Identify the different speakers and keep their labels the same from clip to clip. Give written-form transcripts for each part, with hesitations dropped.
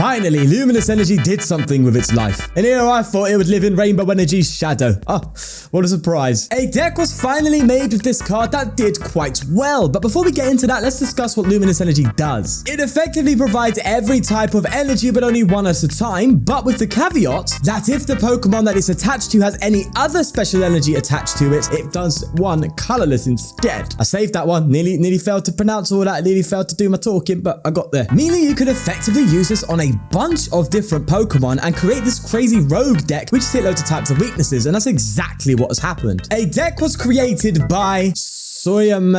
Speaker 1: Finally, Luminous Energy did something with its life. And here I thought it would live in Rainbow Energy's shadow. Oh, what a surprise. A deck was finally made with this card that did quite well. But before we get into that, let's discuss what Luminous Energy does. It effectively provides every type of energy, but only one at a time, but with the caveat that if the Pokemon that it's attached to has any other special energy attached to it, it does one colorless instead. I saved that one. Nearly failed to pronounce all that. Nearly failed to do my talking, but I got there. Meaning you could effectively use this on a bunch of different Pokemon and create this crazy rogue deck, which hit loads of types of weaknesses, and that's exactly what has happened. A deck was created by Melbourne.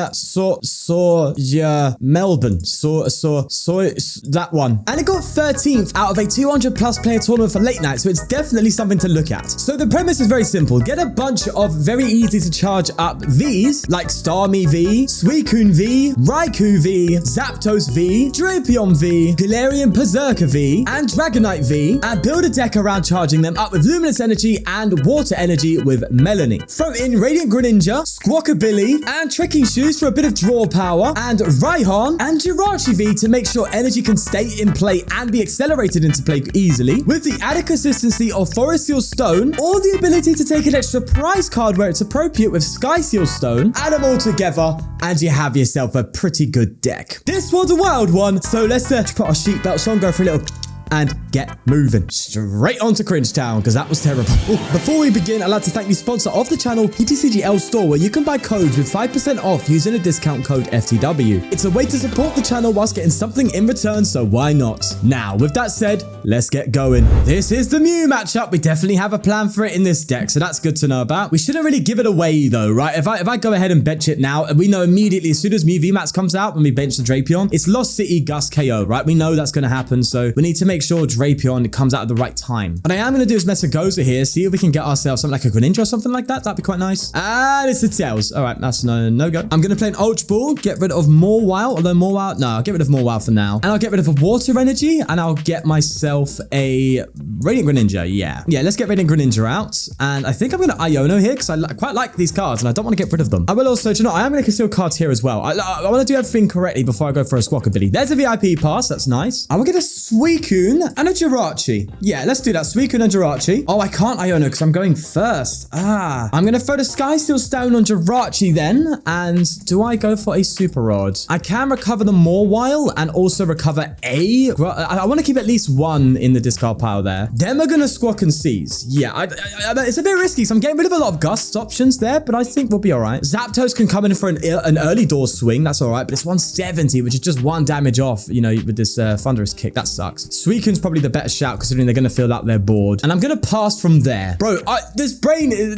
Speaker 1: That one. And it got 13th out of a 200 plus player tournament for late night, so it's definitely something to look at. So the premise is very simple. Get a bunch of very easy to charge up Vs, like Starmie V, Suicune V, Raikou V, Zapdos V, Drapion V, Galarian Perrserker V, and Dragonite V, and build a deck around charging them up with Luminous Energy and Water Energy with Melony. Throw in Radiant Greninja, Squawkabilly, and Trekking Shoes for a bit of draw power, and Raihan and Jirachi V to make sure energy can stay in play and be accelerated into play easily, with the added consistency of Forest Seal Stone, or the ability to take an extra prize card where it's appropriate with Sky Seal Stone. Add them all together, and you have yourself a pretty good deck. This was a wild one, so let's put our seatbelts on, go for a little and get moving straight on to Cringe Town, because that was terrible. Before we begin, I'd like to thank the sponsor of the channel, ptcgl store, where you can buy codes with 5% off using a discount code FTW. It's a way to support the channel whilst getting something in return, so why not? Now, with that said, let's get going. This is the Mew matchup. We definitely have a plan for it in this deck, so that's good to know about. We shouldn't really give it away though, right? If I go ahead and bench it now, and we know immediately as soon as Mew Vmax comes out, when we bench the Drapion, it's Lost City Gust KO, right? We know that's going to happen, so we need to make sure Drapion comes out at the right time. What I am going to do is Mesagoza here, see if we can get ourselves something like a Greninja or something like that. That'd be quite nice. And it's the Tails. All right, that's no go. I'm going to play an Ultra Ball, get rid of Mawile, although Mawile, no, I'll get rid of Mawile for now. And I'll get rid of a Water Energy, and I'll get myself a Radiant Greninja. Yeah, let's get Radiant Greninja out. And I think I'm going to Iono here, because I quite like these cards, and I don't want to get rid of them. I will also, do you know, I am going to conceal cards here as well. I want to do everything correctly before I go for a Squawkabilly. There's a VIP pass. That's nice. I'm going to get a Suicune and a Jirachi. Yeah, let's do that. Suicune and Jirachi. Oh, I can't Iono because I'm going first. I'm going to throw the Sky Seal Stone on Jirachi then. And do I go for a Super Rod? I can recover the Mawile and also recover a... I want to keep at least one in the discard pile there. Then we're going to Squawk and Seize. Yeah, it's a bit risky, so I'm getting rid of a lot of Gust options there, but I think we'll be all right. Zapdos can come in for an early door swing. That's all right, but it's 170, which is just one damage off, you know, with this Thunderous Kick. That sucks. Suicune's probably the better shout, considering they're going to feel out their board. And I'm going to pass from there. Bro, this brain is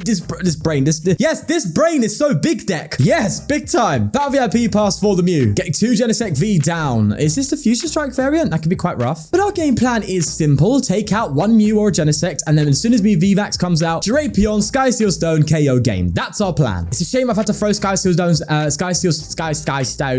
Speaker 1: so big deck. Yes, big time. Battle VIP pass for the Mew. Getting 2 Genesect V down. Is this the Future Strike variant? That could be quite rough. But our game plan is simple. Take out one Mew or a Genesect, and then as soon as Mew Vmax comes out, Drapion, Sky Seal Stone, KO game. That's our plan. It's a shame I've had to throw Sky Seal Stone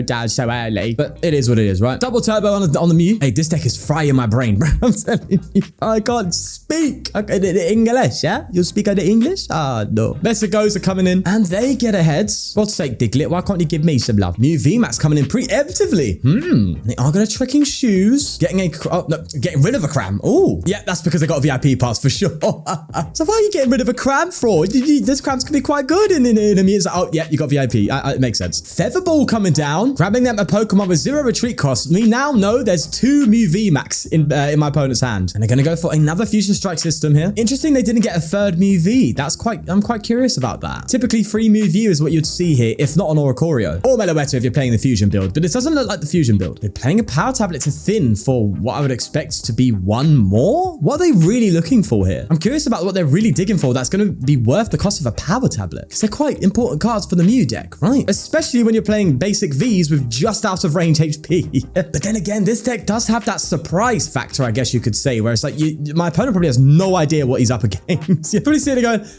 Speaker 1: down so early, but it is what it is, right? Double turbo on the Mew. Hey, this deck is frying my brain, bro. I'm telling you. I can't speak. Okay, the English, yeah? You speak the English? Ah, no. Mesagoza coming in, and they get ahead. God's sake, Diglett, why can't you give me some love? Mew Vmax coming in preemptively. They are going to Trekking Shoes. Getting rid of a Cram. Oh, yeah, that's because I got a VIP pass for sure. So why are you getting rid of a Cram for? This Cram's can be quite good in a Mew. Oh, yeah, you got VIP. It makes sense. Featherball coming down, grabbing them a Pokemon with 0 retreat cost. We now know there's 2 Mew Vmax in my opponent's hand, and they're going to go for another Future Strike system here. Interesting, they didn't get a 3rd Mew V. I'm quite curious about that. Typically, 3 Mew V is what you'd see here, if not on Oricorio or Meloetta if you're playing the Fusion build, but it doesn't look like the Fusion build. They're playing a Power Tablet to thin for what I would expect to be 1 more. What are they really looking for here? I'm curious about what they're really digging for that's going to be worth the cost of a Power Tablet, because they're quite important cards for the Mew deck, right? Especially when you're playing basic Vs with just out of range HP. But then again, this deck does have that surprise factor, I guess you could say, where it's like my opponent probably has no idea what he's up against. You're probably sitting there going,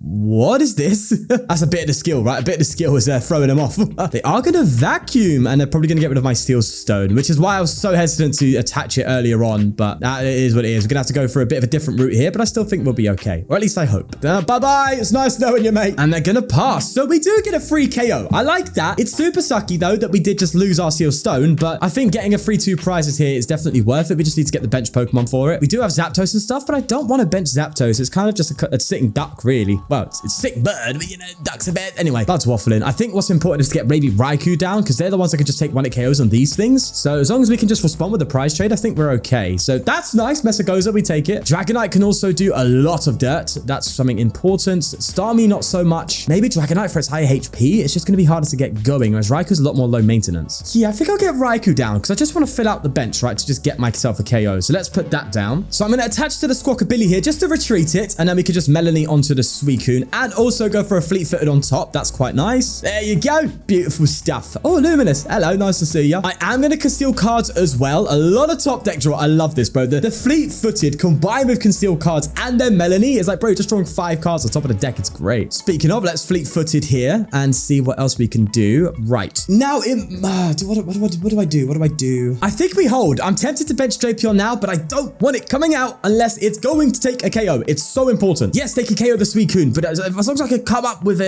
Speaker 1: What is this? That's a bit of the skill, right? A bit of the skill is throwing them off. They are going to vacuum, and they're probably going to get rid of my Seal Stone, which is why I was so hesitant to attach it earlier on, but that is what it is. We're going to have to go for a bit of a different route here, but I still think we'll be okay. Or at least I hope. Bye-bye. It's nice knowing you, mate. And they're going to pass. So we do get a free KO. I like that. It's super sucky, though, that we did just lose our Seal Stone, but I think getting a free 2 prizes here is definitely worth it. We just need to get the bench Pokemon for it. We do have Zapdos and stuff, but I don't want to bench Zapdos. It's kind of just a sitting duck, really. Well, it's a sick bird, but, you know, duck's a bit. Anyway, that's waffling. I think what's important is to get maybe Raikou down, because they're the ones that can just take 1-hit KOs on these things. So as long as we can just respond with the prize trade, I think we're okay. So that's nice. Mesagoza, we take it. Dragonite can also do a lot of dirt. That's something important. Starmie, not so much. Maybe Dragonite for its high HP. It's just going to be harder to get going, whereas Raikou's a lot more low maintenance. Yeah, I think I'll get Raikou down, because I just want to fill out the bench, right, to just get myself a KO. So let's put that down. So I'm going to attach to the Squawkabilly here just to retreat it, and then we can just Melony onto the Suicune, and also go for a fleet-footed on top. That's quite nice. There you go. Beautiful stuff. Oh, Luminous. Hello, nice to see you. I am going to conceal cards as well. A lot of top deck draw. I love this, bro. The fleet-footed combined with concealed cards and then Melony is like, bro, you're just drawing 5 cards on top of the deck. It's great. Speaking of, let's fleet-footed here and see what else we can do. Right. Now, what do I do? What do I do? I think we hold. I'm tempted to bench Drapion now, but I don't want it coming out unless it's going to take a KO. It's so important. Yes, they can KO the Suicune, but as long as I can come up with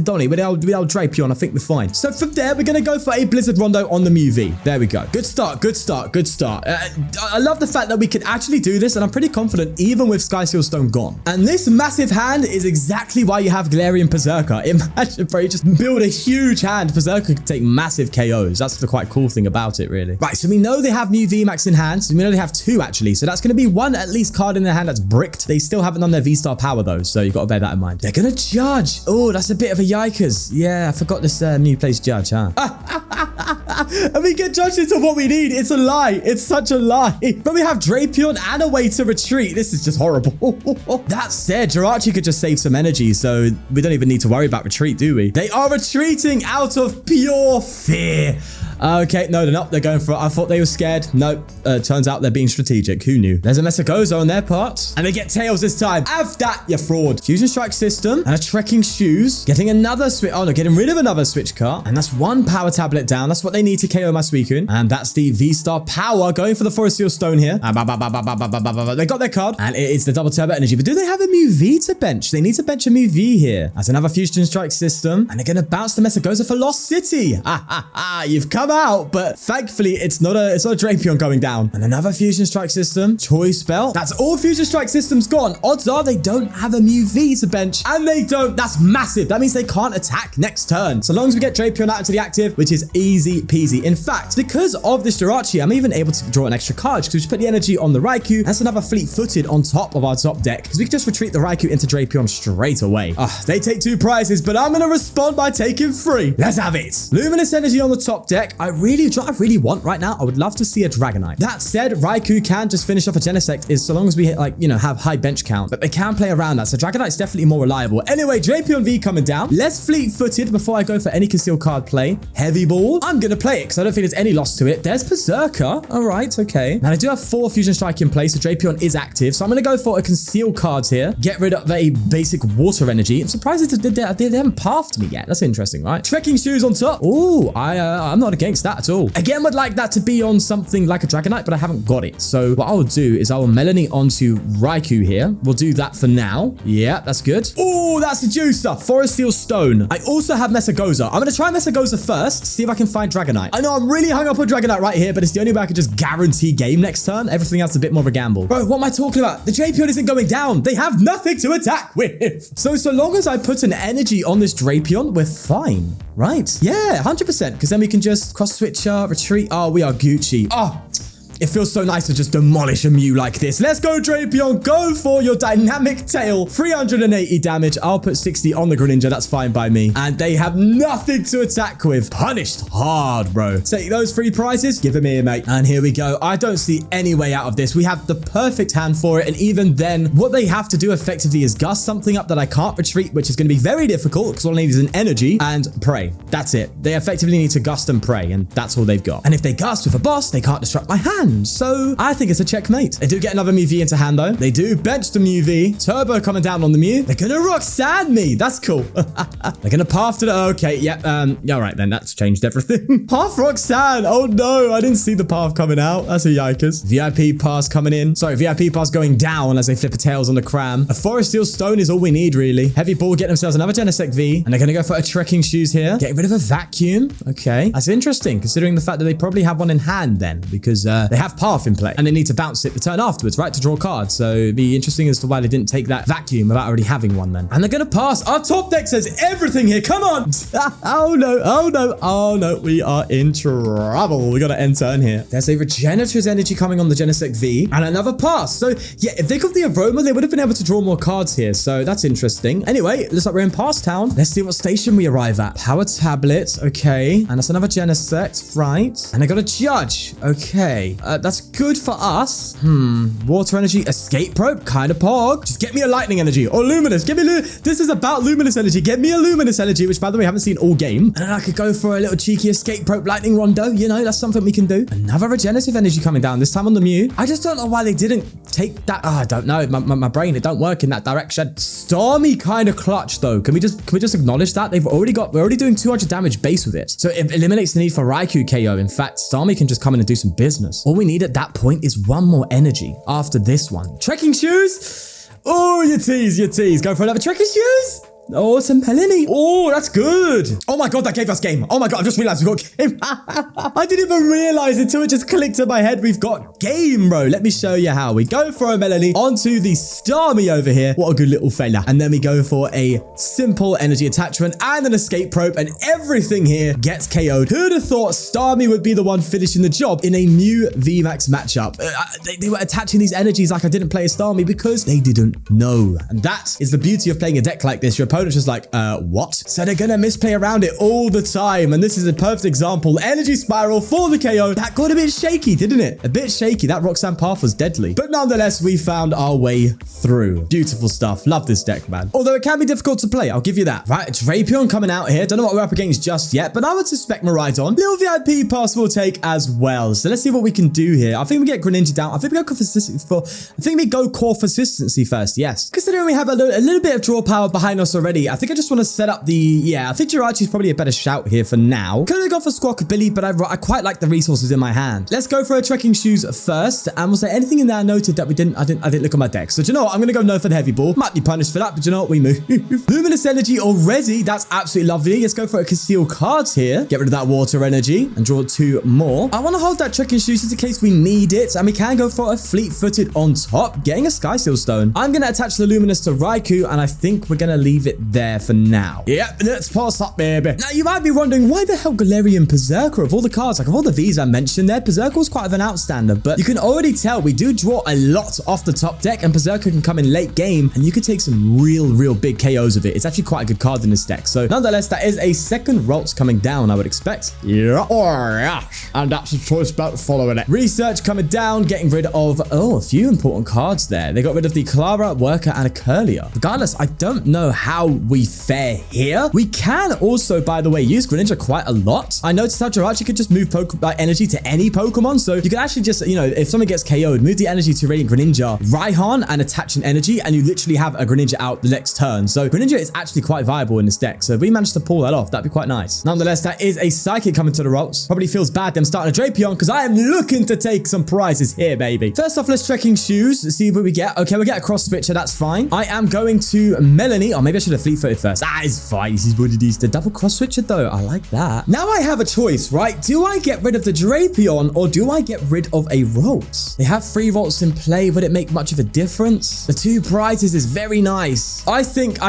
Speaker 1: Donnie, without Drapion, I think we're fine. So from there, we're going to go for a Blizzard Rondo on the Mew V. There we go. Good start, good start, good start. I love the fact that we can actually do this, and I'm pretty confident even with Sky Seal Stone gone. And this massive hand is exactly why you have Galarian Perrserker. Imagine, bro, you just build a huge hand. Perrserker can take massive KOs. That's the quite cool thing about it, really. Right, so we know they have Mew Vmax in hand. So we know they have 2, actually. So that's going to be 1 at least card in their hand that's bricked. They still haven't done their V-Star power, though. So you've got to bear that in mind. They're going to judge. Oh, that's a bit of a yikers. Yeah, I forgot this Mew plays judge, huh? And we get judged into what we need. It's a lie. It's such a lie. But we have Drapion and a way to retreat. This is just horrible. That said, Jirachi could just save some energy, so we don't even need to worry about retreat, do we? They are retreating out of pure fear. Okay, no, they're not. They're going for it. I thought they were scared. Nope. Turns out they're being strategic. Who knew? There's a Mesagoza on their part. And they get tails this time. Have that, you fraud. Fusion Strike System and a Trekking Shoes. Getting another switch. Oh, no, getting rid of another Switch Cart. And that's 1 power tablet down. That's what they need to KO my Suicune. And that's the V-Star power going for the Forest Seal Stone here. They got their card. And it is the double turbo energy. But do they have a Mew V to bench? They need to bench a Mew V here. That's another Fusion Strike System. And they're going to bounce the Mesagoza for Lost City. You've come out, but thankfully it's not a Drapion going down. And another Fusion Strike System. Choice Belt. That's all Fusion Strike Systems gone. Odds are they don't have a Mew V to bench. And they don't. That's massive. That means they can't attack next turn. So long as we get Drapion out into the active, which is easy peasy. In fact, because of this Jirachi, I'm even able to draw an extra card because we just put the energy on the Raikou. That's another fleet-footed on top of our top deck because we can just retreat the Raikou into Drapion straight away. They take 2 prizes, but I'm going to respond by taking 3. Let's have it. Luminous energy on the top deck. I really want right now, I would love to see a Dragonite. That said, Raikou can just finish off a Genesect is so long as we hit, like, you know, have high bench count, but they can play around that. So Dragonite's definitely more reliable. Anyway, Drapion V coming down. Less fleet-footed before I go for any concealed card play. Heavy Ball. I'm going to play it because I don't think there's any loss to it. There's Perrserker. All right, okay. Now I do have 4 Fusion Strike in place, so Drapion is active. So I'm going to go for a concealed cards here. Get rid of a basic water energy. I'm surprised they haven't pathed me yet. That's interesting, right? Trekking Shoes on top. Oh, I'm not against that at all. Again, would like that to be on something like a Dragonite, but I haven't got it. So what I'll do is I will Melony onto Raikou here. We'll do that for now. Yeah, that's good. Oh, that's a juicer. Forest Seal Stone. I also have Mesagoza. I'm going to try Mesagoza first, see if I can find Dragonite. I know I'm really hung up on Dragonite right here, but it's the only way I can just guarantee game next turn. Everything else is a bit more of a gamble. Bro, what am I talking about? The Drapion isn't going down. They have nothing to attack with. So long as I put an energy on this Drapion, we're fine, right? Yeah, 100%, because then we can just cross switcher, retreat. Oh, we are Gucci. Oh, it feels so nice to just demolish a Mew like this. Let's go, Drapion. Go for your dynamic tail. 380 damage. I'll put 60 on the Greninja. That's fine by me. And they have nothing to attack with. Punished hard, bro. Take those 3 prizes. Give them here, mate. And here we go. I don't see any way out of this. We have the perfect hand for it. And even then, what they have to do effectively is gust something up that I can't retreat, which is going to be very difficult because all I need is an energy and pray. That's it. They effectively need to gust and pray. And that's all they've got. And if they gust with a boss, they can't disrupt my hand. hand. So I think it's a checkmate. They do get another Mew V into hand though. They do bench the Mew V. Turbo coming down on the Mew. They're gonna Roxanne me. That's cool. They're gonna path to the... Okay, yeah, all right then. That's changed everything. Half Roxanne. Oh no, I didn't see the path coming out. That's a yikers. VIP pass coming in. Sorry, VIP pass going down as they flip a tails on the cram. A Forest Steel Stone is all we need, really. Heavy Ball get themselves another Genesect V, and they're gonna go for a Trekking Shoes here. Get rid of a Vacuum. Okay, that's interesting, considering the fact that they probably have one in hand then, because they have path in play, and they need to bounce it the turn afterwards, right, to draw cards. So it'd be interesting as to why they didn't take that Vacuum without already having one then. And they're gonna pass. Our top deck says everything here. Come on. Oh no, oh no, oh no. We are in trouble. We got to end turn here. There's a Regenerator's Energy coming on the Genesect V, and another pass. So yeah, if they got the Aroma, they would have been able to draw more cards here. So that's interesting. Anyway, looks like we're in Pass Town. Let's see what station we arrive at. Power Tablet. Okay. And that's another Genesect, right? And I got a Judge. Okay. That's good for us. Water Energy. Escape Rope. Kind of pog. Just get me a Lightning Energy or Luminous. Give me this is about Luminous Energy. Get me a Luminous Energy, which by the way, I haven't seen all game. And then I could go for a little cheeky Escape Rope Lightning Rondo. You know, that's something we can do. Another Regenerative Energy coming down, this time on the Mew. I just don't know why they didn't take that. I don't know. My brain, it don't work in that direction. Starmie kind of clutch though. Can we just acknowledge that? We're already doing 200 damage base with it. So it eliminates the need for Raikou KO. In fact, Starmie can just come in and do some business. All we need at that point is one more energy after this one. Trekking Shoes. Oh, you tease. Go for another Trekking Shoes. Oh, some Melony. Oh, that's good. Oh my God, that gave us game. Oh my God, I just realized we got game. I didn't even realize until it just clicked in my head. We've got game, bro. Let me show you how. We go for a Melony onto the Starmie over here. What a good little fella. And then we go for a simple energy attachment and an escape rope, and everything here gets KO'd. Who'd have thought Starmie would be the one finishing the job in a Mew Vmax matchup? They were attaching these energies like I didn't play a Starmie because they didn't know. And that is the beauty of playing a deck like this. Your opponent's just like, what? So they're gonna misplay around it all the time, and this is a perfect example. Energy Spiral for the KO. That got a bit shaky, didn't it? A bit shaky. That Roxanne path was deadly, but nonetheless, we found our way through. Beautiful stuff. Love this deck, man. Although it can be difficult to play, I'll give you that. Right, Drapion coming out here. Don't know what we're up against just yet, but I would suspect Miraidon. Little VIP pass will take as well. So let's see what we can do here. I think we get Greninja down. I think we go core consistency first. Yes, considering we have a little bit of draw power behind us already. I think I just want to set up the... I think Jirachi is probably a better shout here for now. Could have gone for Squawkabilly, but I quite like the resources in my hand. Let's go for a Trekking Shoes first. And we'll say anything in there I noted that I didn't look at my deck. So do you know what? I'm going to go no for the Heavy Ball. Might be punished for that, but do you know what? We move. Luminous Energy already. That's absolutely lovely. Let's go for a Conceal Cards here. Get rid of that Water Energy and draw 2 more. I want to hold that Trekking Shoes just in case we need it. And we can go for a Fleet-Footed on top, getting a Sky Seal Stone. I'm going to attach the Luminous to Raikou, and I think we're going to leave it there for now. Yep, let's pass up, baby. Now, you might be wondering, why the hell Galarian Perrserker? Of all the cards, like of all the Vs I mentioned there, Perrserker was quite of an outstander, but you can already tell we do draw a lot off the top deck, and Perrserker can come in late game, and you could take some real big KOs of it. It's actually quite a good card in this deck. So, nonetheless, that is a second Ralts coming down, I would expect. Yeah. And that's a choice belt following it. Research coming down, getting rid of, a few important cards there. They got rid of the Clara, Worker, and a Curlier. Regardless, I don't know how we fare here. We can also, by the way, use Greninja quite a lot. I noticed how Jirachi could just move energy to any Pokemon. So you can actually just, if someone gets KO'd, move the energy to Radiant Greninja, Raihan, and attach an energy, and you literally have a Greninja out the next turn. So Greninja is actually quite viable in this deck. So if we manage to pull that off, that'd be quite nice. Nonetheless, that is a Psychic coming to the Ralts. Probably feels bad them starting a Drapion because I am looking to take some prizes here, baby. First off, let's Trekking Shoes, see what we get. Okay, we get a Cross Switcher. That's fine. I am going to Melony. Oh, maybe I should have Fleet-Footed first. That is fine. This is what it is. The double Cross Switcher, though. I like that. Now I have a choice, right? Do I get rid of the Drapion or do I get rid of a Ralts? They have 3 Ralts in play. Would it make much of a difference? The 2 prizes is very nice. I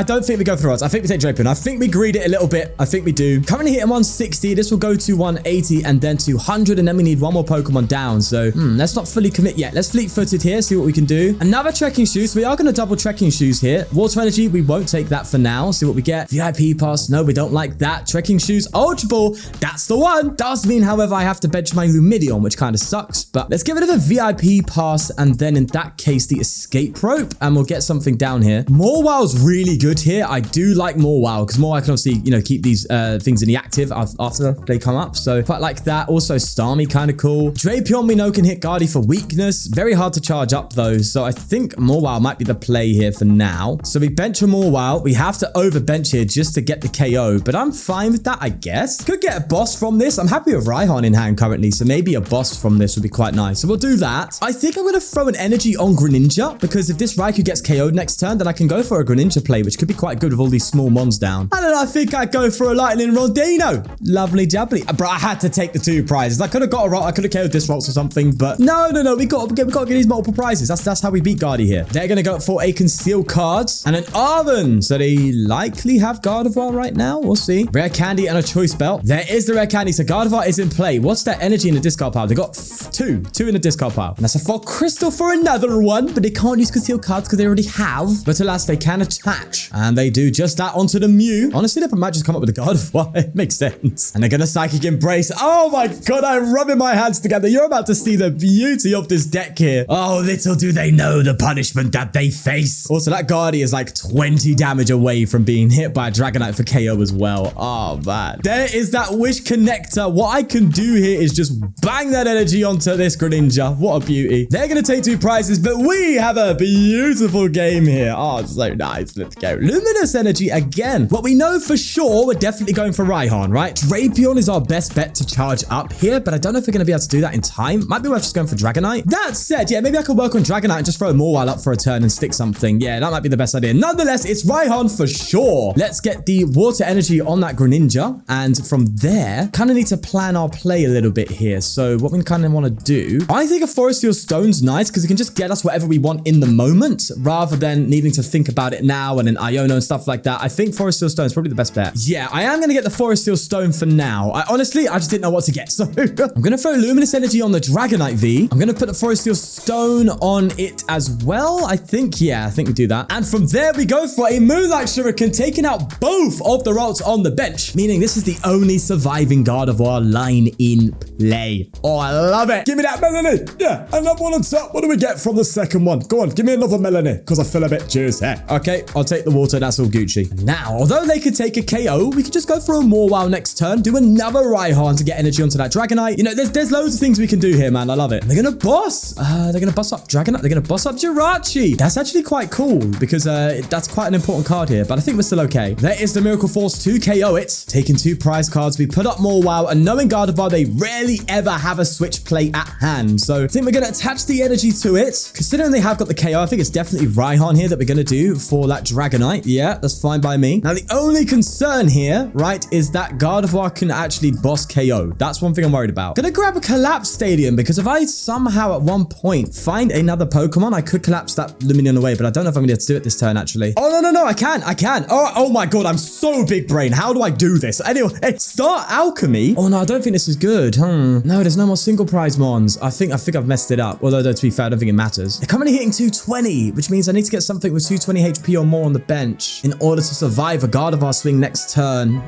Speaker 1: don't think we go for the Ralts. I think we take Drapion. I think we greed it a little bit. I think we do. Currently hitting 160. This will go to 180 and then 200. And then we need 1 more Pokemon down. So let's not fully commit yet. Let's Fleet-Footed here. See what we can do. Another Trekking Shoes. We are going to double Trekking Shoes here. Water Energy. We won't take that for for now. See what we get. VIP pass. No, we don't like that. Trekking Shoes. Ultra Ball. That's the one. Does mean, however, I have to bench my Lumineon, which kind of sucks. But let's get rid of a VIP pass. And then in that case, the Escape Rope. And we'll get something down here. Mawile's really good here. I do like Mawile because Mawile can obviously, you know, keep these things in the active after they come up. So quite like that. Also, Starmie kind of cool. Drapion we know can hit Gardevoir for weakness. Very hard to charge up though. So I think Mawile might be the play here for now. So we bench a Mawile. We have to overbench here just to get the KO. But I'm fine with that, I guess. Could get a boss from this. I'm happy with Raihan in hand currently. So maybe a boss from this would be quite nice. So we'll do that. I think I'm going to throw an energy on Greninja because if this Raikou gets KO'd next turn, then I can go for a Greninja play, which could be quite good with all these small mons down. And then I think I'd go for a Lightning Rondino. Lovely jubbly. Bro, I had to take the 2 prizes. I could have got a rock. I could have KO'd this rocks or something, but no. We got to get these multiple prizes. That's how we beat Gardevoir here. They're going to go for a concealed cards and an Arven. So they likely have Gardevoir right now. We'll see. Rare candy and a choice belt. There is the rare candy. So Gardevoir is in play. What's that energy in the discard pile? They got two in the discard pile. And that's a full crystal for another one, but they can't use concealed cards because they already have. But alas, they can attach. And they do just that onto the Mew. Honestly, they might just come up with a Gardevoir. It makes sense. And they're going to Psychic Embrace. Oh my God, I'm rubbing my hands together. You're about to see the beauty of this deck here. Oh, little do they know the punishment that they face. Also, that Gardevoir is like 20 damage away from being hit by a Dragonite for KO as well. Oh, man. There is that Wish Connector. What I can do here is just bang that energy onto this Greninja. What a beauty. They're going to take 2 prizes, but we have a beautiful game here. Oh, it's so nice. Let's go. Luminous energy again. What we know for sure, we're definitely going for Raihan, right? Drapion is our best bet to charge up here, but I don't know if we're going to be able to do that in time. Might be worth just going for Dragonite. That said, yeah, maybe I could work on Dragonite and just throw Mawile up for a turn and stick something. Yeah, that might be the best idea. Nonetheless, it's Raihan for sure. Let's get the water energy on that Greninja. And from there, kind of need to plan our play a little bit here. So what we kind of want to do, I think a Forest Seal Stone's nice because it can just get us whatever we want in the moment rather than needing to think about it now and then Iono and stuff like that. I think Forest Seal Stone is probably the best bet. Yeah, I am going to get the Forest Seal Stone for now. Honestly, I just didn't know what to get. So I'm going to throw Luminous energy on the Dragonite V. I'm going to put the Forest Seal Stone on it as well. I think we do that. And from there, we go for a Moonlight Shuriken, taking out both of the rocks on the bench, meaning this is the only surviving Gardevoir line in play. Oh, I love it. Give me that Melony. Yeah, another one on top. What do we get from the second one? Go on, give me another Melony because I feel a bit juicy. Okay, I'll take the water. That's all Gucci. Now, although they could take a KO, we could just go for a Mawile next turn, do another Raihan to get energy onto that Dragonite. You know, there's loads of things we can do here, man. I love it. And they're going to boss. They're going to boss up Dragonite. They're going to boss up Jirachi. That's actually quite cool because that's quite an important card here, but I think we're still okay. There is the Miracle Force to KO it. Taking 2 prize cards. We put up Mawile, and knowing Gardevoir, they rarely ever have a switch play at hand. So I think we're going to attach the energy to it. Considering they have got the KO, I think it's definitely Raihan here that we're going to do for that Dragonite. Yeah, that's fine by me. Now, the only concern here, right, is that Gardevoir can actually boss KO. That's one thing I'm worried about. Gonna grab a Collapsed Stadium because if I somehow at one point find another Pokemon, I could collapse that Lumineon away, but I don't know if I'm gonna be able to do it this turn, actually. Oh, no, I can. Oh my God, I'm so big brain. How do I do this? Anyway, start Alchemy. Oh no, I don't think this is good. No, there's no more single prize mons. I think I've messed it up. Although, to be fair, I don't think it matters. They're currently hitting 220, which means I need to get something with 220 HP or more on the bench in order to survive a Gardevoir swing next turn.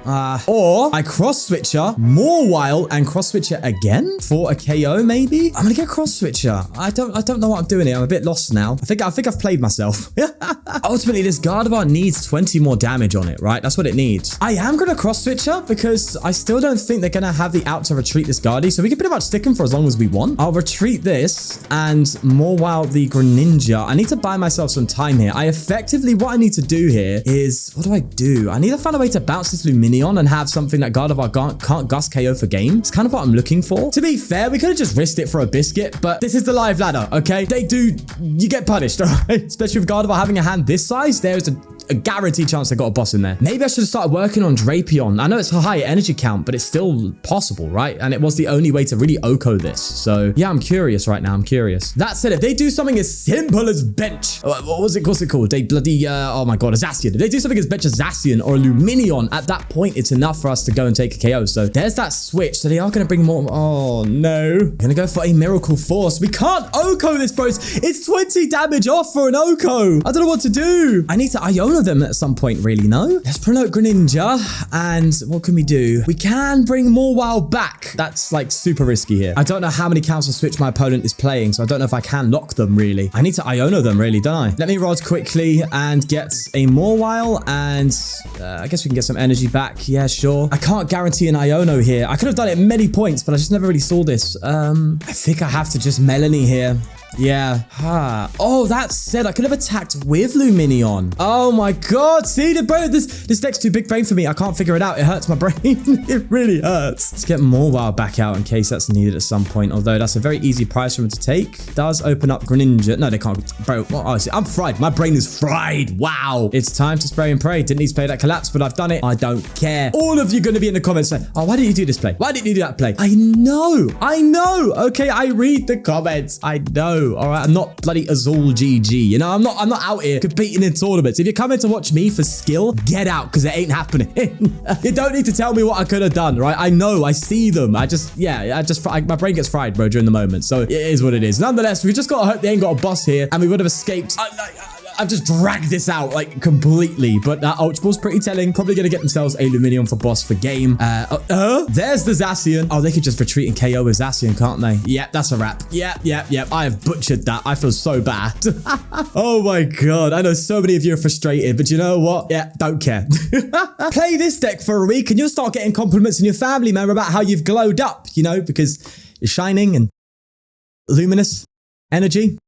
Speaker 1: Or I Cross Switcher, Mawile, and Cross Switcher again for a KO, maybe? I'm gonna get Cross Switcher. I don't know what I'm doing here. I'm a bit lost now. I think I've played myself. Ultimately, this Gardevoir needs 20 more damage on it, right? That's what it needs. I am gonna Cross Switcher because I still don't think they're gonna have the out to retreat this Gardy, so we can pretty much stick him for as long as we want. I'll retreat this and Mawile the Greninja. I need to buy myself some time here. What I need to do here is, what do? I need to find a way to bounce this Lumineon and have something that Gardevoir can't Gust KO for game. It's kind of what I'm looking for. To be fair, we could have just risked it for a biscuit, but this is the live ladder, okay? You get punished, all right? Especially with Gardevoir having a hand this size, there's a guaranteed chance they got a boss in there. Maybe I should have started working on Drapion. I know it's a high energy count, but it's still possible, right? And it was the only way to really Oko this. So yeah, I'm curious right now. I'm curious. That said, if they do something as simple as bench, what was it called? They bloody, oh my God, a Zacian. If they do something as bench as Zacian or a Lumineon, at that point, it's enough for us to go and take a KO. So there's that switch. So they are going to bring more. Oh no. Going to go for a Miracle Force. We can't Oko this, bros. It's 20 damage off for an Oko. I don't know what to do. I need to Iono of them at some point, really, no? Let's promote Greninja, and what can we do? We can bring Mawile back. That's like super risky here. I don't know how many Council Switch my opponent is playing, so I don't know if I can lock them, really. I need to Iono them, really, don't I? Let me rod quickly and get a Mawile, and I guess we can get some energy back. Yeah, sure. I can't guarantee an Iono here. I could have done it many points, but I just never really saw this. I think I have to just Melony here. Yeah. Oh, that said, I could have attacked with Lumineon. Oh my god. See, this deck's too big brain for me. I can't figure it out. It hurts my brain. It really hurts. Let's get Mawile back out in case that's needed at some point. Although that's a very easy prize for him to take. Does open up Greninja. No, they can't. Bro, honestly, I'm fried. My brain is fried. Wow. It's time to spray and pray. Didn't need to play that collapse, but I've done it. I don't care. All of you are going to be in the comments saying, oh, why didn't you do this play? Why didn't you do that play? I know. Okay, I read the comments. I know. All right, I'm not bloody Azul GG. You know, I'm not out here competing in tournaments. If you're coming to watch me for skill, get out, because it ain't happening. You don't need to tell me what I could have done, right? I know, I see them. My brain gets fried, bro, during the moment. So it is what it is. Nonetheless, we just got to hope they ain't got a boss here, and we would have escaped. I've just dragged this out like completely, but that Ultra Ball's pretty telling. Probably gonna get themselves a Lumineon for boss for game. There's the Zacian. Oh, they could just retreat and KO with Zacian, can't they? Yep, that's a wrap. Yep. I have butchered that. I feel so bad. Oh my god. I know so many of you are frustrated, but you know what? Yeah, don't care. Play this deck for a week and you'll start getting compliments in your family, man, about how you've glowed up, you know, because you're shining and luminous energy.